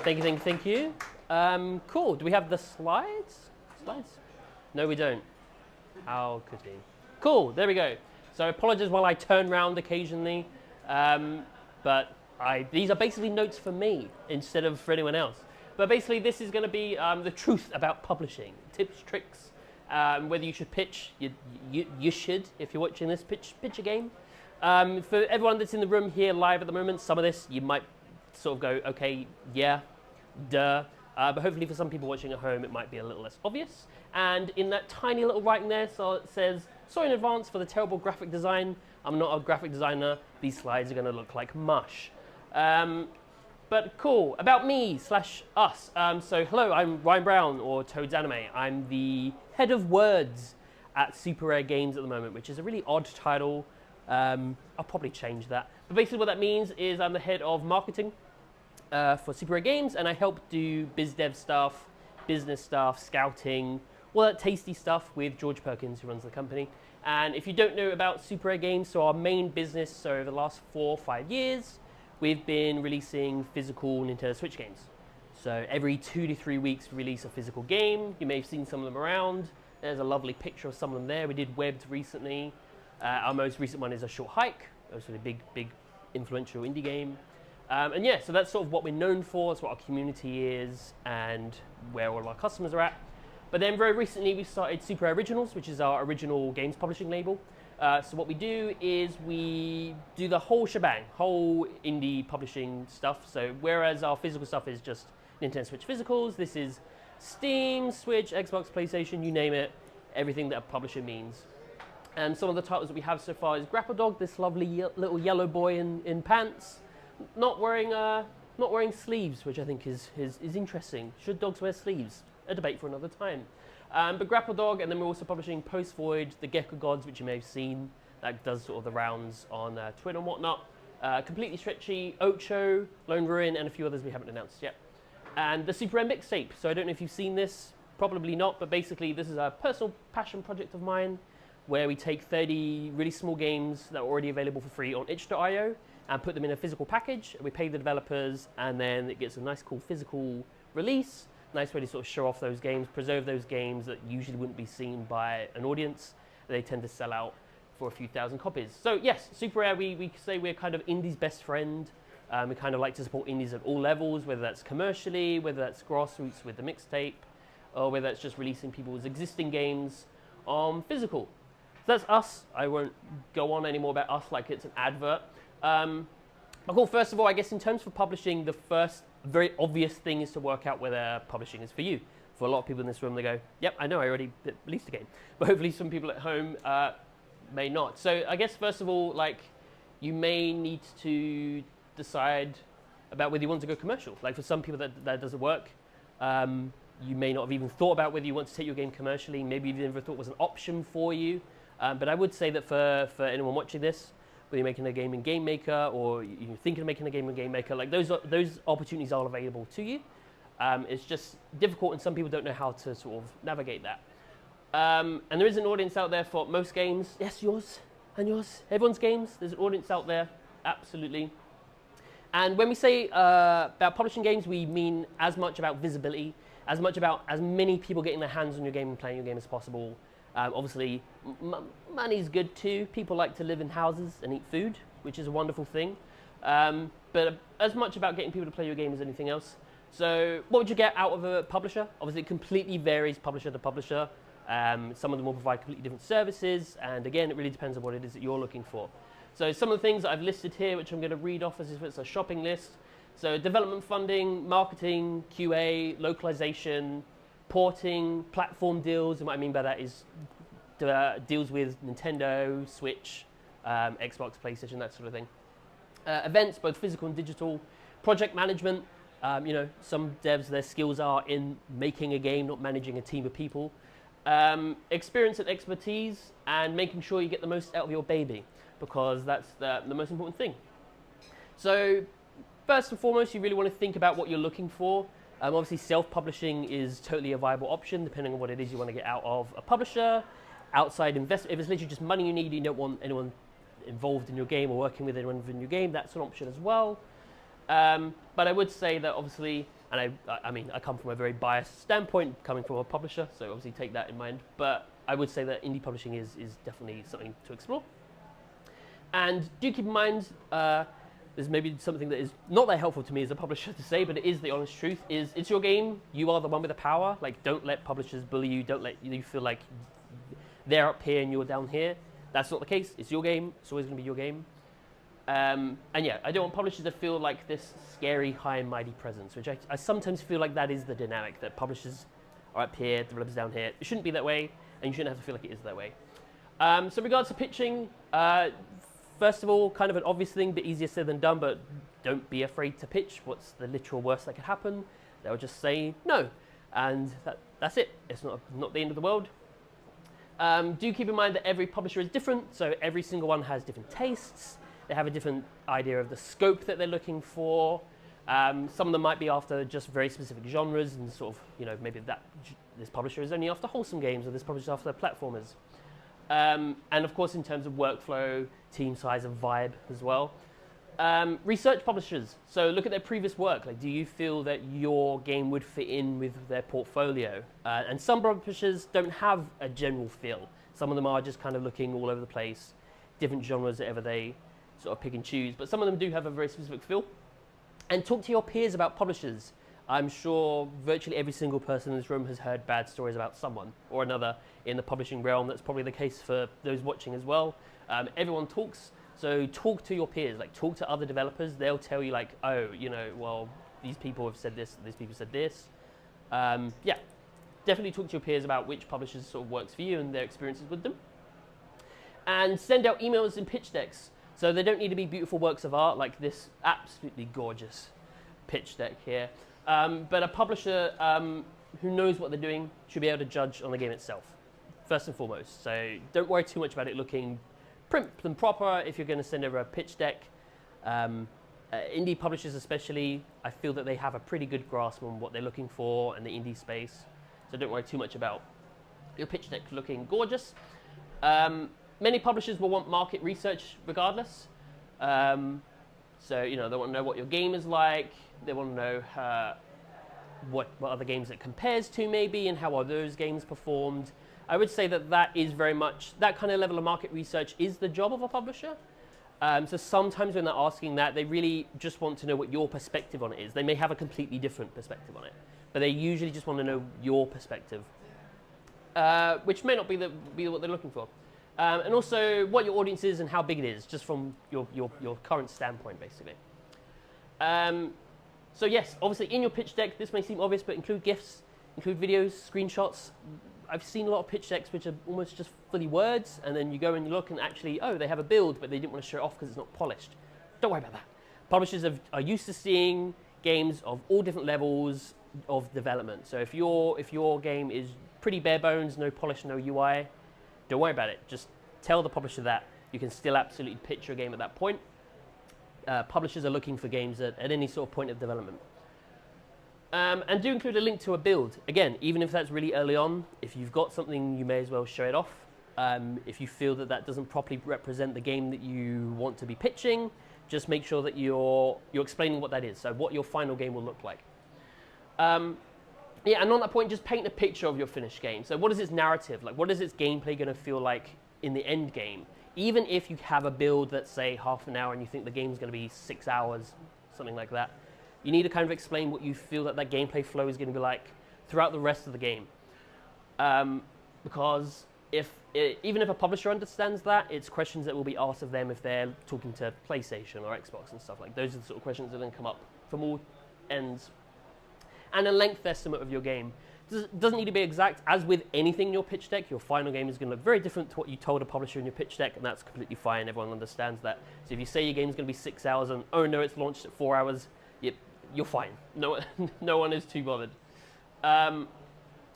Thank you. Cool. Do we have the slides? No, we don't. How could we? Cool. There we go. So apologies while I turn around occasionally, but these are basically notes for me instead of for anyone else. But basically, this is going to be the truth about publishing, tips, tricks, whether you should pitch. You should, if you're watching this, pitch a game. For everyone that's in the room here live at the moment, some of this you might sort of go, okay, yeah, duh. But hopefully for some people watching at home, it might be a little less obvious. And in that tiny little writing there, so it says, sorry in advance for the terrible graphic design. I'm not a graphic designer. These slides are going to look like mush. But cool, about me / us. So hello, I'm Ryan Brown, or Toad's Anime. I'm the head of words at Super Rare Games at the moment, which is a really odd title. I'll probably change that. But basically what that means is I'm the head of marketing for Super Rare Games, and I help do biz dev stuff, business stuff, scouting, all that tasty stuff with George Perkins, who runs the company. And if you don't know about Super Rare Games, so our main business, so over the last 4 or 5 years, we've been releasing physical Nintendo Switch games. So every 2 to 3 weeks we release a physical game. You may have seen some of them around. There's a lovely picture of some of them there. We did Webbed recently. Our most recent one is A Short Hike, a sort of big influential indie game. And yeah, so that's sort of what we're known for, that's what our community is, and where all of our customers are at. But then very recently we started Super Rare Originals, which is our original games publishing label. So what we do is we do the whole shebang, whole indie publishing stuff. So whereas our physical stuff is just Nintendo Switch physicals, this is Steam, Switch, Xbox, PlayStation, you name it, everything that a publisher means. And some of the titles that we have so far is Grapple Dog, this lovely little yellow boy in pants, not wearing sleeves, which I think is interesting. Should dogs wear sleeves? A debate for another time. But Grapple Dog, and then we're also publishing Post Void, The Gecko Gods, which you may have seen. That does sort of the rounds on Twitter and whatnot. Completely Stretchy, Ocho, Lone Ruin, and a few others we haven't announced yet. And the Super Rare mixtape. So I don't know if you've seen this, probably not, but basically this is a personal passion project of mine, where we take 30 really small games that are already available for free on itch.io and put them in a physical package. We pay the developers, and then it gets a nice, cool physical release. Nice way to sort of show off those games, preserve those games that usually wouldn't be seen by an audience. They tend to sell out for a few thousand copies. So yes, Super Rare, we say we're kind of indie's best friend. We kind of like to support indies at all levels, whether that's commercially, whether that's grassroots with the mixtape, or whether that's just releasing people's existing games on physical. So that's us. I won't go on anymore about us like it's an advert. Cool. First of all, I guess in terms of publishing, the first very obvious thing is to work out whether publishing is for you. For a lot of people in this room, they go, yep, I know, I already released a game. But hopefully some people at home may not. So I guess first of all, like, you may need to decide about whether you want to go commercial. Like for some people that doesn't work. You may not have even thought about whether you want to take your game commercially. Maybe you never thought it was an option for you. But I would say that for anyone watching this, whether you're making a game in Game Maker or you're thinking of making a game in Game Maker, like those opportunities are available to you. It's just difficult, and some people don't know how to sort of navigate that. And there is an audience out there for most games. Yes, yours and yours, everyone's games. There's an audience out there, absolutely. And when we say about publishing games, we mean as much about visibility, as much about as many people getting their hands on your game and playing your game as possible. Obviously, money's good too. People like to live in houses and eat food, which is a wonderful thing. But as much about getting people to play your game as anything else. So what would you get out of a publisher? Obviously, it completely varies publisher to publisher. Some of them will provide completely different services. And again, it really depends on what it is that you're looking for. So some of the things that I've listed here, which I'm going to read off as if it's a shopping list. So development funding, marketing, QA, localization, porting, platform deals, and what I mean by that is deals with Nintendo, Switch, Xbox, PlayStation, that sort of thing. Events, both physical and digital. Project management, some devs, their skills are in making a game, not managing a team of people. Experience and expertise, and making sure you get the most out of your baby, because that's the most important thing. So first and foremost, you really want to think about what you're looking for. Obviously, self-publishing is totally a viable option, depending on what it is you want to get out of a publisher. Outside investment, if it's literally just money you need, you don't want anyone involved in your game or working with anyone in your game, that's an option as well. But I would say that obviously And I mean, I come from a very biased standpoint, coming from a publisher, so obviously take that in mind. But I would say that indie publishing is definitely something to explore. And do keep in mind, there's maybe something that is not that helpful to me as a publisher to say, but it is the honest truth, is it's your game, you are the one with the power. Like, don't let publishers bully you, don't let you feel like they're up here and you're down here. That's not the case, it's your game, it's always gonna be your game. And yeah, I don't want publishers to feel like this scary, high and mighty presence, which I sometimes feel like that is the dynamic, that publishers are up here, developers down here. It shouldn't be that way, and you shouldn't have to feel like it is that way. So in regards to pitching, first of all, kind of an obvious thing, but easier said than done, but don't be afraid to pitch. What's the literal worst that could happen? They'll just say no, and that's it. It's not the end of the world. Do keep in mind that every publisher is different, so every single one has different tastes. They have a different idea of the scope that they're looking for. Some of them might be after just very specific genres, and sort of, maybe this publisher is only after wholesome games, or this publisher is after platformers. And of course, in terms of workflow, team size, and vibe as well. Research publishers. So look at their previous work. Like, do you feel that your game would fit in with their portfolio? And some publishers don't have a general feel. Some of them are just kind of looking all over the place, different genres, whatever they sort of pick and choose. But some of them do have a very specific feel. And talk to your peers about publishers. I'm sure virtually every single person in this room has heard bad stories about someone or another in the publishing realm. That's probably the case for those watching as well. Everyone talks, so talk to your peers, like talk to other developers. They'll tell you like, oh, well, these people have said this, these people said this. Yeah, definitely talk to your peers about which publishers sort of works for you and their experiences with them. And send out emails and pitch decks. So they don't need to be beautiful works of art like this absolutely gorgeous pitch deck here. But a publisher who knows what they're doing should be able to judge on the game itself, first and foremost. So don't worry too much about it looking prim and proper if you're going to send over a pitch deck. Indie publishers especially, I feel that they have a pretty good grasp on what they're looking for in the indie space. So don't worry too much about your pitch deck looking gorgeous. Many publishers will want market research regardless. So, they want to know what your game is like. They want to know what other games it compares to maybe, and how are those games performed. I would say that is very much, that kind of level of market research is the job of a publisher. So sometimes when they're asking that, they really just want to know what your perspective on it is. They may have a completely different perspective on it, but they usually just want to know your perspective, which may not be what they're looking for. And also what your audience is and how big it is, just from your current standpoint, basically. So yes, obviously in your pitch deck, this may seem obvious, but include GIFs, include videos, screenshots. I've seen a lot of pitch decks which are almost just fully words, and then you go and you look and actually, oh, they have a build, but they didn't want to show it off because it's not polished. Don't worry about that. Publishers are used to seeing games of all different levels of development. So if your game is pretty bare bones, no polish, no UI, don't worry about it. Just tell the publisher that. You can still absolutely pitch your game at that point. Publishers are looking for games at any sort of point of development. And do include a link to a build. Again, even if that's really early on, if you've got something, you may as well show it off. If you feel that doesn't properly represent the game that you want to be pitching, just make sure that you're explaining what that is, so what your final game will look like. Yeah, and on that point, just paint a picture of your finished game. So what is its narrative? Like, what is its gameplay going to feel like in the end game? Even if you have a build that's, say, half an hour and you think the game's going to be 6 hours, something like that, you need to kind of explain what you feel that gameplay flow is going to be like throughout the rest of the game. Because even if a publisher understands that, it's questions that will be asked of them if they're talking to PlayStation or Xbox and stuff like those are the sort of questions that then come up from all ends. And a length estimate of your game. Doesn't need to be exact. As with anything in your pitch deck, your final game is going to look very different to what you told a publisher in your pitch deck, and that's completely fine. Everyone understands that. So if you say your game is going to be 6 hours and, oh no, it's launched at 4 hours, you're fine. No one is too bothered. Yeah,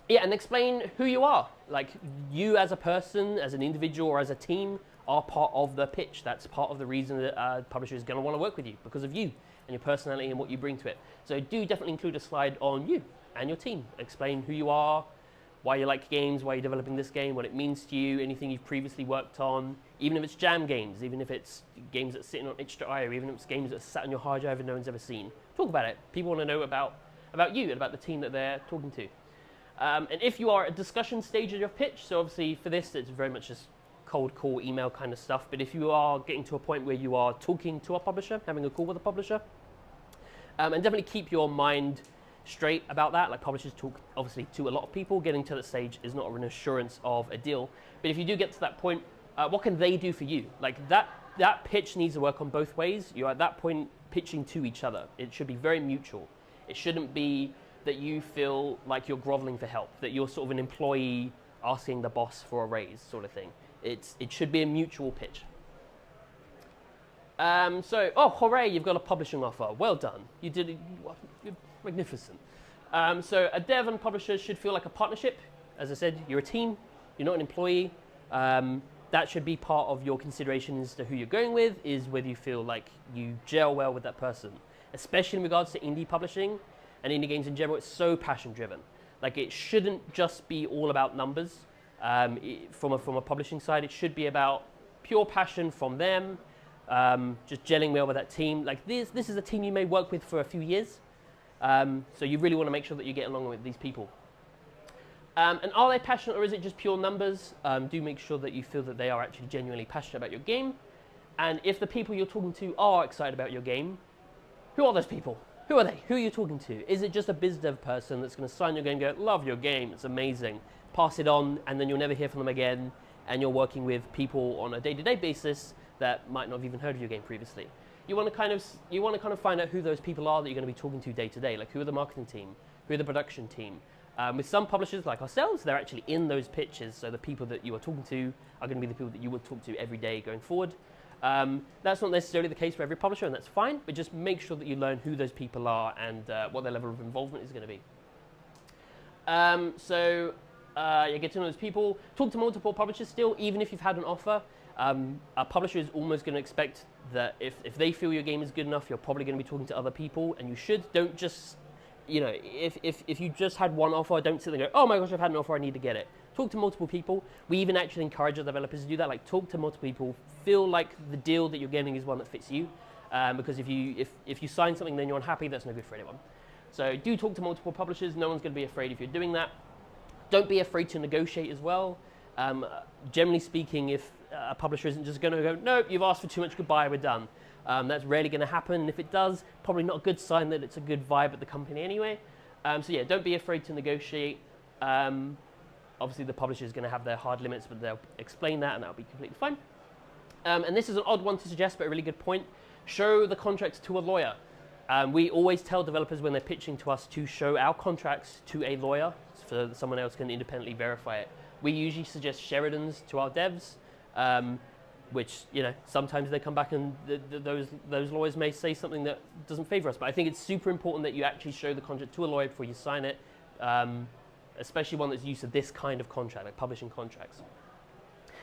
and explain who you are. Like, you as a person, as an individual, or as a team are part of the pitch. That's part of the reason that a publisher is going to want to work with you, because of you and your personality and what you bring to it. So do definitely include a slide on you and your team. Explain who you are, why you like games, why you're developing this game, what it means to you, anything you've previously worked on, even if it's jam games, even if it's games that are sitting on itch.io, even if it's games that are sat on your hard drive and no one's ever seen. Talk about it. People want to know about about you and about the team that they're talking to. And if you are at a discussion stage of your pitch, so obviously for this, it's very much just cold call, email kind of stuff. But if you are getting to a point where you are talking to a publisher, having a call with a publisher, and definitely keep your mind straight about that. Like publishers talk obviously to a lot of people. Getting to that stage is not an assurance of a deal. But if you do get to that point, what can they do for you? Like that pitch needs to work on both ways. You're at that point pitching to each other. It should be very mutual. It shouldn't be that you feel like you're groveling for help, that you're sort of an employee asking the boss for a raise sort of thing. It should be a mutual pitch. Oh, hooray, you've got a publishing offer. Well done. You did it. You're magnificent. So a dev and publisher should feel like a partnership. As I said, you're a team. You're not an employee. That should be part of your consideration as to who you're going with, is whether you feel like you gel well with that person. Especially in regards to indie publishing and indie games in general, it's so passion driven. Like it shouldn't just be all about numbers. From a publishing side, it should be about pure passion from them, just gelling well with that team. Like this is a team you may work with for a few years, so you really want to make sure that you get along with these people. And are they passionate, or is it just pure numbers? Do make sure that you feel that they are actually genuinely passionate about your game. And if the people you're talking to are excited about your game, who are those people? Who are they? Who are you talking to? Is it just a biz dev person that's going to sign your game and go, love your game, it's amazing, pass it on, and then you'll never hear from them again, and you're working with people on a day-to-day basis that might not have even heard of your game previously? You want to kind of find out who those people are that you're going to be talking to day to day. Like who are the marketing team, who are the production team. With some publishers like ourselves, they're actually in those pitches, so the people that you are talking to are going to be the people that you would talk to every day going forward. That's not necessarily the case for every publisher, and that's fine, but just make sure that you learn who those people are and what their level of involvement is going to be. You get to know those people, talk to multiple publishers still, even if you've had an offer. A publisher is almost going to expect that if they feel your game is good enough, you're probably going to be talking to other people, and you don't just, if you just had one offer, don't sit there and go, oh my gosh, I've had an offer, I need to get it. Talk to multiple people. We even actually encourage our developers to do that, like talk to multiple people, feel like the deal that you're getting is one that fits you, because if you sign something then you're unhappy, that's no good for anyone. So do talk to multiple publishers. No one's going to be afraid if you're doing that. Don't be afraid to negotiate as well. Generally speaking, if a publisher isn't just going to go, nope, you've asked for too much, goodbye, we're done. That's rarely going to happen. And if it does, probably not a good sign that it's a good vibe at the company anyway. So yeah, don't be afraid to negotiate. Obviously, the publisher is going to have their hard limits, but they'll explain that, and that'll be completely fine. And this is an odd one to suggest, but a really good point. Show the contracts to a lawyer. We always tell developers when they're pitching to us to show our contracts to a lawyer so that someone else can independently verify it. We usually suggest Sheridans to our devs, which, sometimes they come back and those lawyers may say something that doesn't favor us. But I think it's super important that you actually show the contract to a lawyer before you sign it, especially one that's used to this kind of contract, like publishing contracts.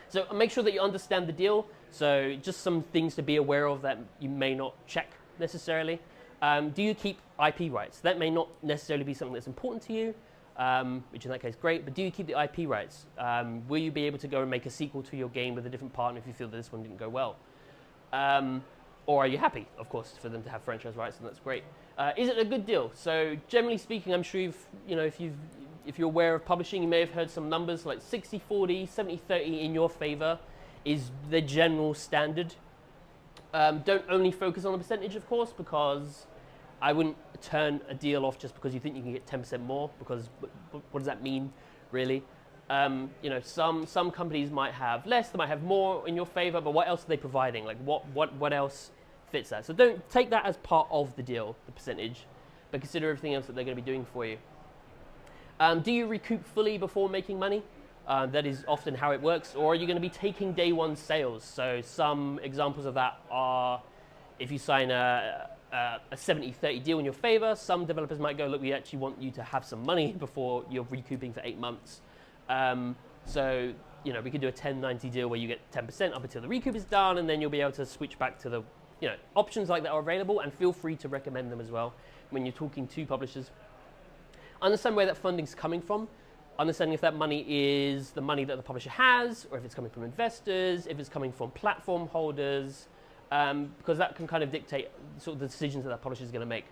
So make sure that you understand the deal. So just some things to be aware of that you may not check necessarily. Do you keep IP rights? That may not necessarily be something that's important to you, which in that case, great, but do you keep the IP rights? Will you be able to go and make a sequel to your game with a different partner if you feel that this one didn't go well? Or are you happy, of course, for them to have franchise rights, and that's great. Is it a good deal? So generally speaking, I'm sure if you're aware of publishing, you may have heard some numbers like 60-40, 70-30 in your favor is the general standard. Don't only focus on the percentage, of course, because I wouldn't turn a deal off just because you think you can get 10% more, because what does that mean, really? Some companies might have less, they might have more in your favor, but what else are they providing? Like what else fits that? So don't take that as part of the deal, the percentage, but consider everything else that they're going to be doing for you. Do you recoup fully before making money? That is often how it works. Or are you going to be taking day one sales? So some examples of that are if you sign a 70-30 deal in your favor, some developers might go, look, we actually want you to have some money before you're recouping for 8 months. So we could do a 10-90 deal where you get 10% up until the recoup is done, and then you'll be able to switch back to the options like that are available, and feel free to recommend them as well when you're talking to publishers. Understand where that funding's coming from. Understanding if that money is the money that the publisher has, or if it's coming from investors, if it's coming from platform holders, because that can kind of dictate sort of the decisions that publisher is going to make.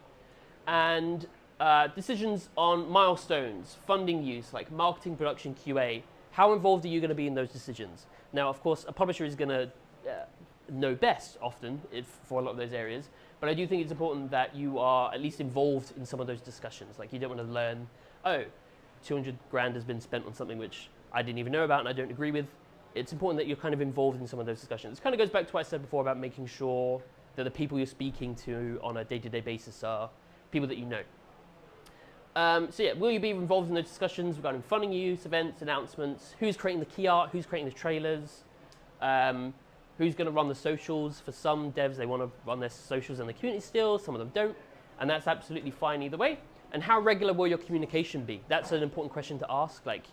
And decisions on milestones, funding use, like marketing, production, QA. How involved are you going to be in those decisions? Now, of course, a publisher is going to know best often for a lot of those areas, but I do think it's important that you are at least involved in some of those discussions. Like, you don't want to learn, oh, 200 grand has been spent on something which I didn't even know about and I don't agree with. It's important that you're kind of involved in some of those discussions. It kind of goes back to what I said before about making sure that the people you're speaking to on a day-to-day basis are people that you know. So yeah, will you be involved in those discussions regarding funding use, events, announcements, who's creating the key art, who's creating the trailers, who's going to run the socials? For some devs, they want to run their socials in the community still, some of them don't, and that's absolutely fine either way. And how regular will your communication be? That's an important question to ask. Like,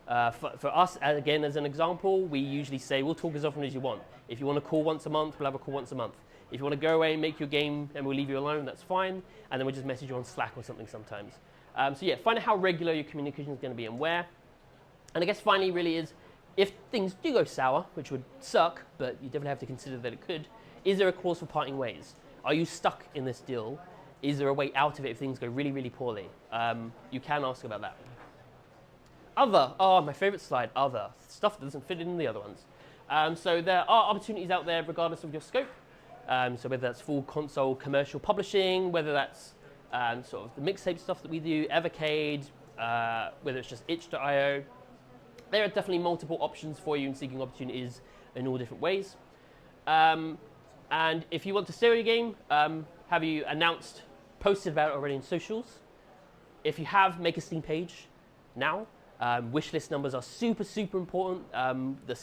for us, again, as an example, we usually say, we'll talk as often as you want. If you want to call once a month, we'll have a call once a month. If you want to go away and make your game and we'll leave you alone, that's fine. And then we'll just message you on Slack or something sometimes. So yeah, find out how regular your communication is going to be and where. And I guess finally really is, if things do go sour, which would suck, but you definitely have to consider that it could, is there a clause for parting ways? Are you stuck in this deal? Is there a way out of it if things go really, really poorly? You can ask about that. Other, my favorite slide, other. Stuff that doesn't fit in the other ones. So there are opportunities out there regardless of your scope. So whether that's full console commercial publishing, whether that's sort of the mixtape stuff that we do, Evercade, whether it's just itch.io. There are definitely multiple options for you in seeking opportunities in all different ways. And if you want to steal your game, have you announced, posted about it already in socials? If you have, make a Steam page now. Wishlist numbers are super, super important. The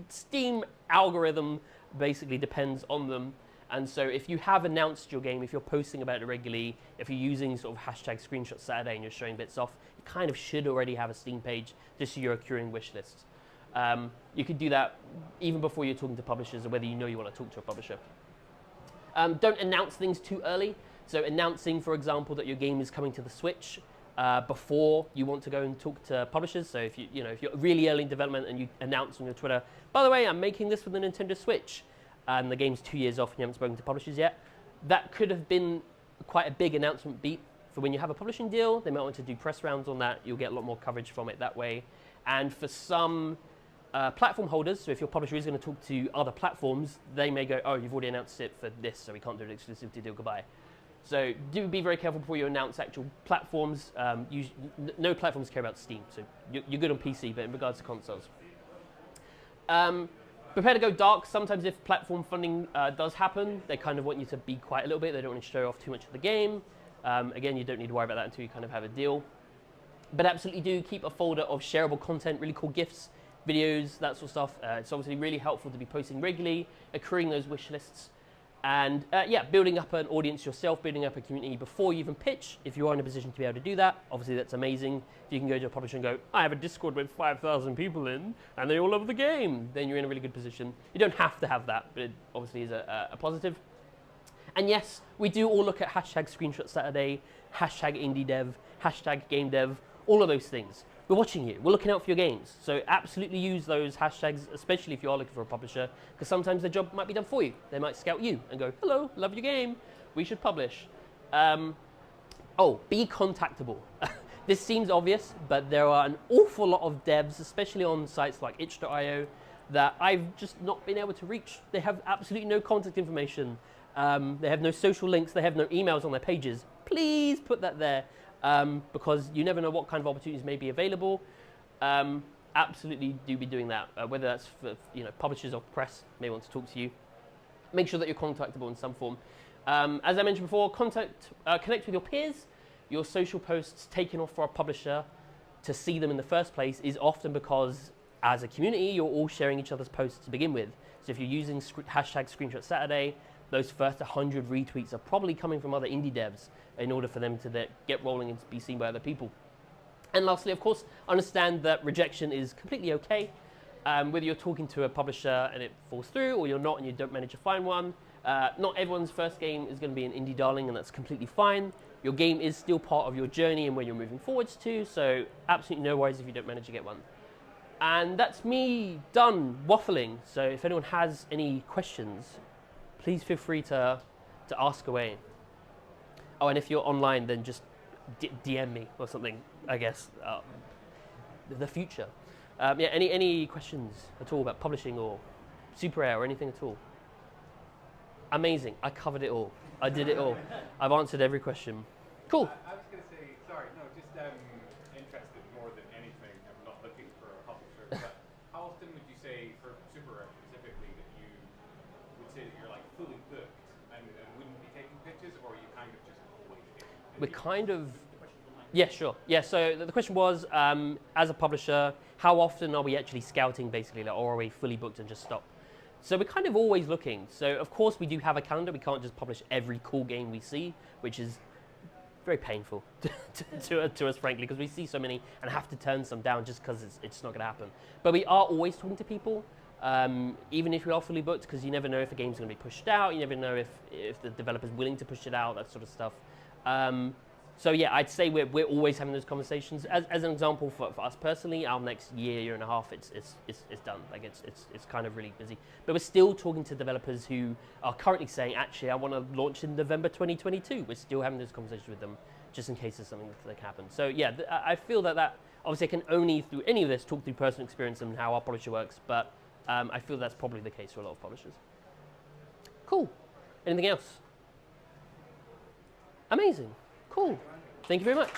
Steam algorithm basically depends on them. And so if you have announced your game, if you're posting about it regularly, if you're using sort of hashtag screenshot Saturday and you're showing bits off, you kind of should already have a Steam page just so you're accruing wish lists. You could do that even before you're talking to publishers or whether you know you want to talk to a publisher. Don't announce things too early. So announcing, for example, that your game is coming to the Switch before you want to go and talk to publishers. So if if you're really early in development and you announce on your Twitter, by the way, I'm making this for the Nintendo Switch, and the game's 2 years off and you haven't spoken to publishers yet, that could have been quite a big announcement beat for when you have a publishing deal. They might want to do press rounds on that. You'll get a lot more coverage from it that way. And for some platform holders, so if your publisher is going to talk to other platforms, they may go, oh, you've already announced it for this, so we can't do an exclusivity deal, goodbye. So do be very careful before you announce actual platforms. No platforms care about Steam, so you're good on PC, but in regards to consoles. Prepare to go dark. Sometimes if platform funding does happen, they kind of want you to be quiet a little bit. They don't want to show off too much of the game. Again, you don't need to worry about that until you kind of have a deal. But absolutely do keep a folder of shareable content, really cool GIFs, videos, that sort of stuff. It's obviously really helpful to be posting regularly, accruing those wish lists. And yeah, building up an audience yourself, building up a community before you even pitch. If you are in a position to be able to do that, obviously that's amazing. If you can go to a publisher and go, I have a Discord with 5,000 people in, and they all love the game, then you're in a really good position. You don't have to have that, but it obviously is a positive. And yes, we do all look at hashtag Screenshot Saturday, hashtag indie dev, hashtag game dev, all of those things. We're watching you. We're looking out for your games. So absolutely use those hashtags, especially if you are looking for a publisher, because sometimes the job might be done for you. They might scout you and go, hello, love your game. We should publish. Be contactable. This seems obvious, but there are an awful lot of devs, especially on sites like itch.io, that I've just not been able to reach. They have absolutely no contact information. They have no social links. They have no emails on their pages. Please put that there. Because you never know what kind of opportunities may be available. Absolutely do be doing that, whether that's for publishers or press may want to talk to you. Make sure that you're contactable in some form. As I mentioned before, connect with your peers. Your social posts taken off for a publisher to see them in the first place is often because as a community, you're all sharing each other's posts to begin with. So if you're using hashtag Screenshot Saturday, those first 100 retweets are probably coming from other indie devs in order for them to get rolling and to be seen by other people. And lastly, of course, understand that rejection is completely okay. Whether you're talking to a publisher and it falls through, or you're not and you don't manage to find one, not everyone's first game is going to be an indie darling, and that's completely fine. Your game is still part of your journey and where you're moving forwards to, so absolutely no worries if you don't manage to get one. And that's me done waffling, so if anyone has any questions, please feel free to ask away. Oh, and if you're online, then just DM me or something, I guess. The future. Yeah, any questions at all about publishing or Super Rare or anything at all? Amazing, I covered it all. I did it all. I've answered every question. Cool. I was going to say, sorry, no, just interested more than anything. I'm not looking for a publisher, but how often would you say, for Super Rare specifically, that you would say that you're like fully booked and wouldn't be taking pitches, or are you kind of just always taking pitches? We're kind of. Yeah, sure. Yeah, so the question was, as a publisher, how often are we actually scouting, basically, like, or are we fully booked and just stop? So we're kind of always looking. So of course we do have a calendar. We can't just publish every cool game we see, which is very painful to us, frankly, because we see so many and have to turn some down just because it's not going to happen. But we are always talking to people, even if we are fully booked, because you never know if a game's going to be pushed out. You never know if the developer's willing to push it out, that sort of stuff. So yeah, I'd say we're always having those conversations. As an example, for us personally, our next year and a half, it's done. Like it's kind of really busy. But we're still talking to developers who are currently saying, actually, I want to launch in November 2022. We're still having those conversations with them, just in case there's something that can happen. So yeah, I feel that obviously I can only through any of this talk through personal experience and how our publisher works. But I feel that's probably the case for a lot of publishers. Cool. Anything else? Amazing. Cool. Thank you very much.